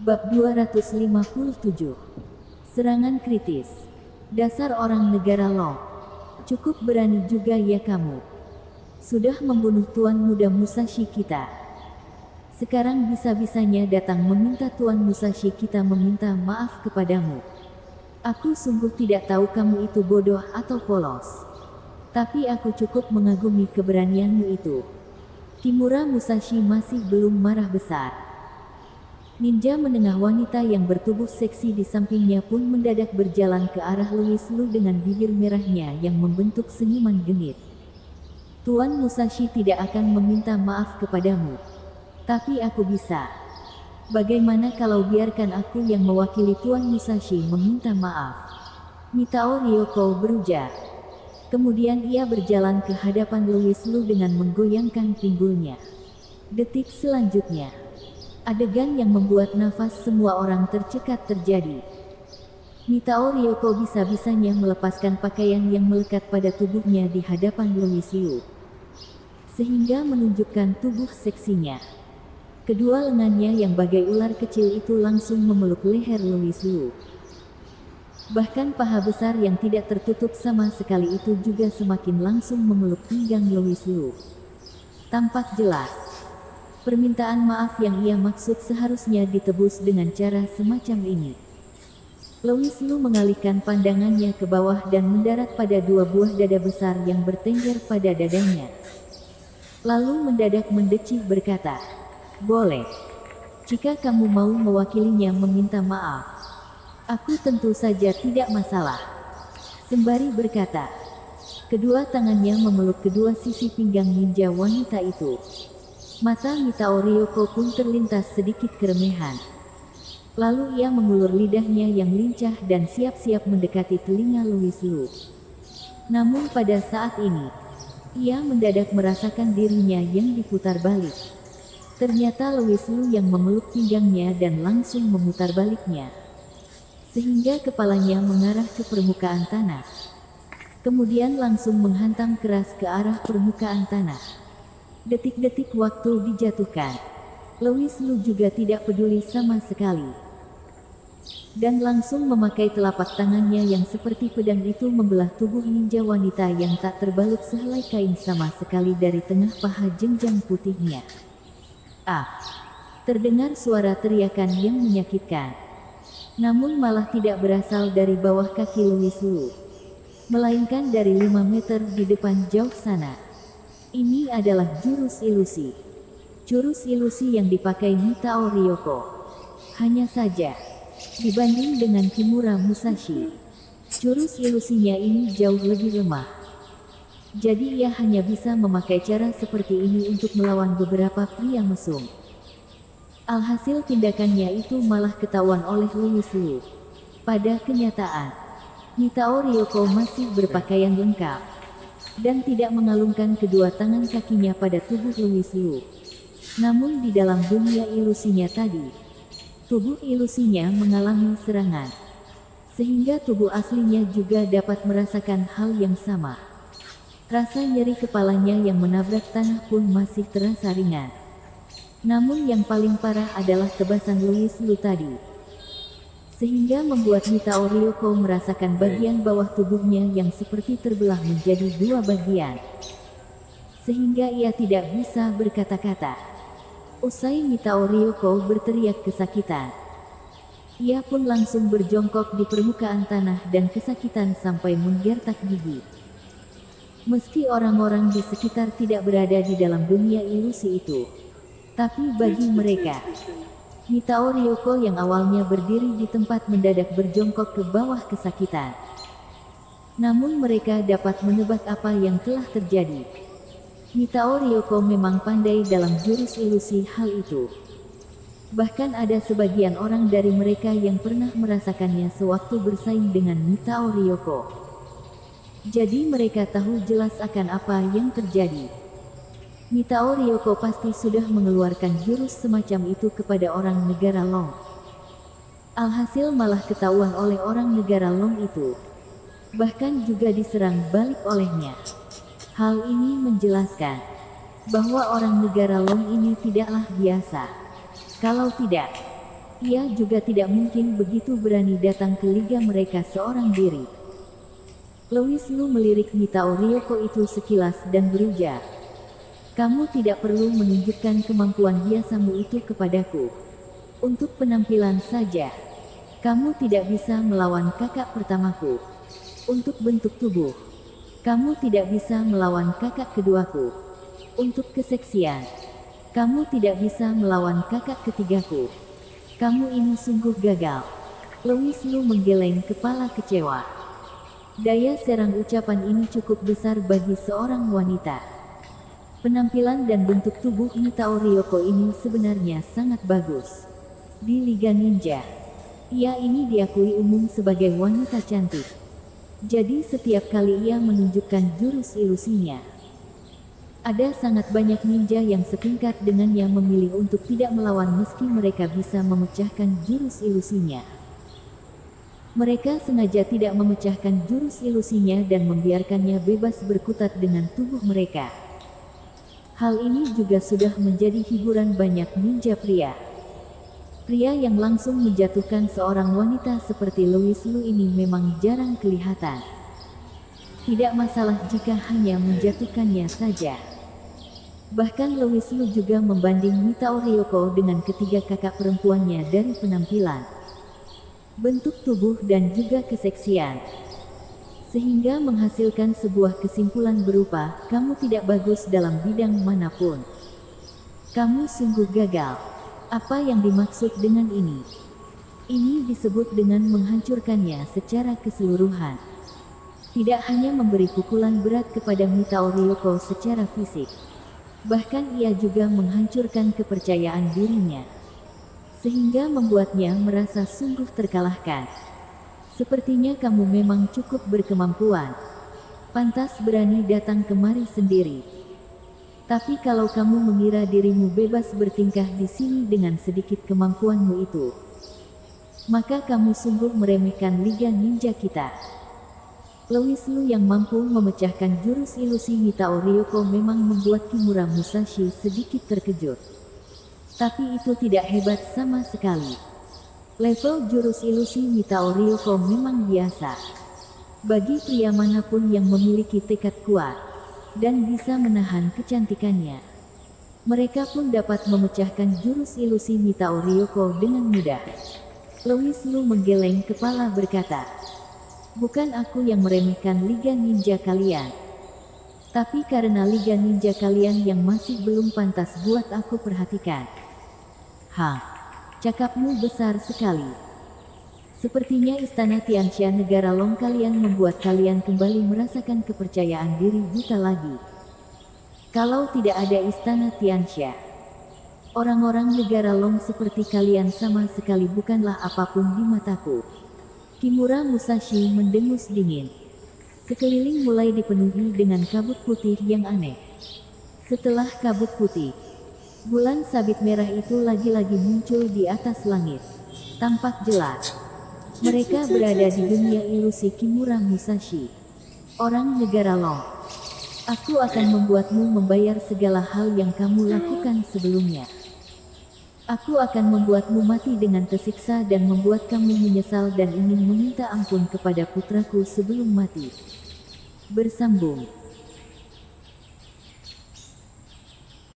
Bab 257. Serangan kritis. Dasar orang negara Long. Cukup berani juga ya kamu. Sudah membunuh Tuan Muda Musashi kita. Sekarang bisa-bisanya datang meminta Tuan Musashi kita meminta maaf kepadamu. Aku sungguh tidak tahu kamu itu bodoh atau polos. Tapi aku cukup mengagumi keberanianmu itu. Kimura Musashi masih belum marah besar. Ninja menengah wanita yang bertubuh seksi di sampingnya pun mendadak berjalan ke arah Louis Lu dengan bibir merahnya yang membentuk senyuman genit. Tuan Musashi tidak akan meminta maaf kepadamu. Tapi aku bisa. Bagaimana kalau biarkan aku yang mewakili Tuan Musashi meminta maaf? Mitao Ryoko berujar. Kemudian ia berjalan ke hadapan Louis Lu dengan menggoyangkan pinggulnya. Detik selanjutnya, adegan yang membuat nafas semua orang tercekat terjadi. Mitao Ryoko bisa-bisanya melepaskan pakaian yang melekat pada tubuhnya di hadapan Louis Lu, sehingga menunjukkan tubuh seksinya. Kedua lengannya yang bagai ular kecil itu langsung memeluk leher Louis Lu. Bahkan paha besar yang tidak tertutup sama sekali itu juga semakin langsung memeluk pinggang Louis Lu. Tampak jelas, permintaan maaf yang ia maksud seharusnya ditebus dengan cara semacam ini. Louis Lu mengalihkan pandangannya ke bawah dan mendarat pada dua buah dada besar yang bertengger pada dadanya. Lalu mendadak mendecih berkata, "Boleh. Jika kamu mau mewakilinya meminta maaf, aku tentu saja tidak masalah." Sembari berkata, kedua tangannya memeluk kedua sisi pinggang ninja wanita itu. Mata Mitao Ryoko pun terlintas sedikit keremehan. Lalu ia mengulur lidahnya yang lincah dan siap-siap mendekati telinga Louis Lu. Namun pada saat ini, ia mendadak merasakan dirinya yang diputar balik. Ternyata Louis Lu yang memeluk pinggangnya dan langsung memutar baliknya, sehingga kepalanya mengarah ke permukaan tanah. Kemudian langsung menghantam keras ke arah permukaan tanah. Detik-detik waktu dijatuhkan. Louis Lu juga tidak peduli sama sekali. Dan langsung memakai telapak tangannya yang seperti pedang itu membelah tubuh ninja wanita yang tak terbalut sehelai kain sama sekali dari tengah paha jenjang putihnya. Ah! Terdengar suara teriakan yang menyakitkan. Namun malah tidak berasal dari bawah kaki Louis Lu, melainkan dari 5 meter di depan jauh sana. Ini adalah jurus ilusi. Jurus ilusi yang dipakai Mitao Ryoko. Hanya saja, dibanding dengan Kimura Musashi, jurus ilusinya ini jauh lebih lemah. Jadi ia hanya bisa memakai cara seperti ini untuk melawan beberapa pria mesum. Alhasil tindakannya itu malah ketahuan oleh Louis Lu. Pada kenyataan, Mitao Ryoko masih berpakaian lengkap dan tidak mengalungkan kedua tangan kakinya pada tubuh Louis Lu. Namun di dalam dunia ilusinya tadi, tubuh ilusinya mengalami serangan, sehingga tubuh aslinya juga dapat merasakan hal yang sama. Rasa nyeri kepalanya yang menabrak tanah pun masih terasa ringan. Namun yang paling parah adalah tebasan Louis Lu tadi, sehingga membuat Mitao Ryoko merasakan bagian bawah tubuhnya yang seperti terbelah menjadi dua bagian, sehingga ia tidak bisa berkata-kata. Usai Mitao Ryoko berteriak kesakitan, ia pun langsung berjongkok di permukaan tanah dan kesakitan sampai menggertak gigi. Meski orang-orang di sekitar tidak berada di dalam dunia ilusi itu, tapi bagi mereka, Mitao Ryoko yang awalnya berdiri di tempat mendadak berjongkok ke bawah kesakitan. Namun mereka dapat menebak apa yang telah terjadi. Mitao Ryoko memang pandai dalam jurus ilusi hal itu. Bahkan ada sebagian orang dari mereka yang pernah merasakannya sewaktu bersaing dengan Mitao Ryoko. Jadi mereka tahu jelas akan apa yang terjadi. Mitao Ryoko pasti sudah mengeluarkan jurus semacam itu kepada orang negara Long. Alhasil malah ketahuan oleh orang negara Long itu, bahkan juga diserang balik olehnya. Hal ini menjelaskan bahwa orang negara Long ini tidaklah biasa. Kalau tidak, Ia juga tidak mungkin begitu berani datang ke liga mereka seorang diri. Louis Lu melirik Mitao Ryoko itu sekilas dan berujar, "Kamu tidak perlu menunjukkan kemampuan biasamu itu kepadaku. Untuk penampilan saja, kamu tidak bisa melawan kakak pertamaku. Untuk bentuk tubuh, kamu tidak bisa melawan kakak keduaku. Untuk keseksian, kamu tidak bisa melawan kakak ketigaku. Kamu ini sungguh gagal." Louis Lu menggeleng kepala kecewa. Daya serang ucapan ini cukup besar bagi seorang wanita. Penampilan dan bentuk tubuh Mitao Ryoko ini sebenarnya sangat bagus. Di Liga Ninja, ia ini diakui umum sebagai wanita cantik. Jadi setiap kali ia menunjukkan jurus ilusinya, ada sangat banyak ninja yang setingkat dengannya memilih untuk tidak melawan meski mereka bisa memecahkan jurus ilusinya. Mereka sengaja tidak memecahkan jurus ilusinya dan membiarkannya bebas berkutat dengan tubuh mereka. Hal ini juga sudah menjadi hiburan banyak ninja pria. Pria yang langsung menjatuhkan seorang wanita seperti Louis Lu ini memang jarang kelihatan. Tidak masalah jika hanya menjatuhkannya saja. Bahkan Louis Lu juga membanding Mitao Ryoko dengan ketiga kakak perempuannya dari penampilan, bentuk tubuh dan juga keseksian. Sehingga menghasilkan sebuah kesimpulan berupa, kamu tidak bagus dalam bidang manapun. Kamu sungguh gagal. Apa yang dimaksud dengan ini? Ini disebut dengan menghancurkannya secara keseluruhan. Tidak hanya memberi pukulan berat kepada Mitao Ryoko secara fisik, bahkan ia juga menghancurkan kepercayaan dirinya, sehingga membuatnya merasa sungguh terkalahkan. Sepertinya kamu memang cukup berkemampuan. Pantas berani datang kemari sendiri. Tapi kalau kamu mengira dirimu bebas bertingkah di sini dengan sedikit kemampuanmu itu, maka kamu sungguh meremehkan Liga Ninja kita. Louis Lu yang mampu memecahkan jurus ilusi Mitao Ryoko memang membuat Kimura Musashi sedikit terkejut. Tapi itu tidak hebat sama sekali. Level jurus ilusi Mitao Ryoko memang biasa. Bagi pria manapun yang memiliki tekad kuat dan bisa menahan kecantikannya, mereka pun dapat memecahkan jurus ilusi Mitao Ryoko dengan mudah. Louis Lu menggeleng kepala berkata, "Bukan aku yang meremehkan Liga Ninja kalian. Tapi karena Liga Ninja kalian yang masih belum pantas buat aku perhatikan." Cakapmu besar sekali. Sepertinya istana Tianxia negara Long kalian membuat kalian kembali merasakan kepercayaan diri buta lagi. Kalau tidak ada istana Tianxia, orang-orang negara Long seperti kalian sama sekali bukanlah apapun di mataku. Kimura Musashi mendengus dingin. Sekeliling mulai dipenuhi dengan kabut putih yang aneh. Setelah kabut putih, bulan sabit merah itu lagi-lagi muncul di atas langit. Tampak jelas, mereka berada di dunia ilusi Kimura Musashi, orang negara Long. Aku akan membuatmu membayar segala hal yang kamu lakukan sebelumnya. Aku akan membuatmu mati dengan tersiksa dan membuat kamu menyesal dan ingin meminta ampun kepada putraku sebelum mati. Bersambung.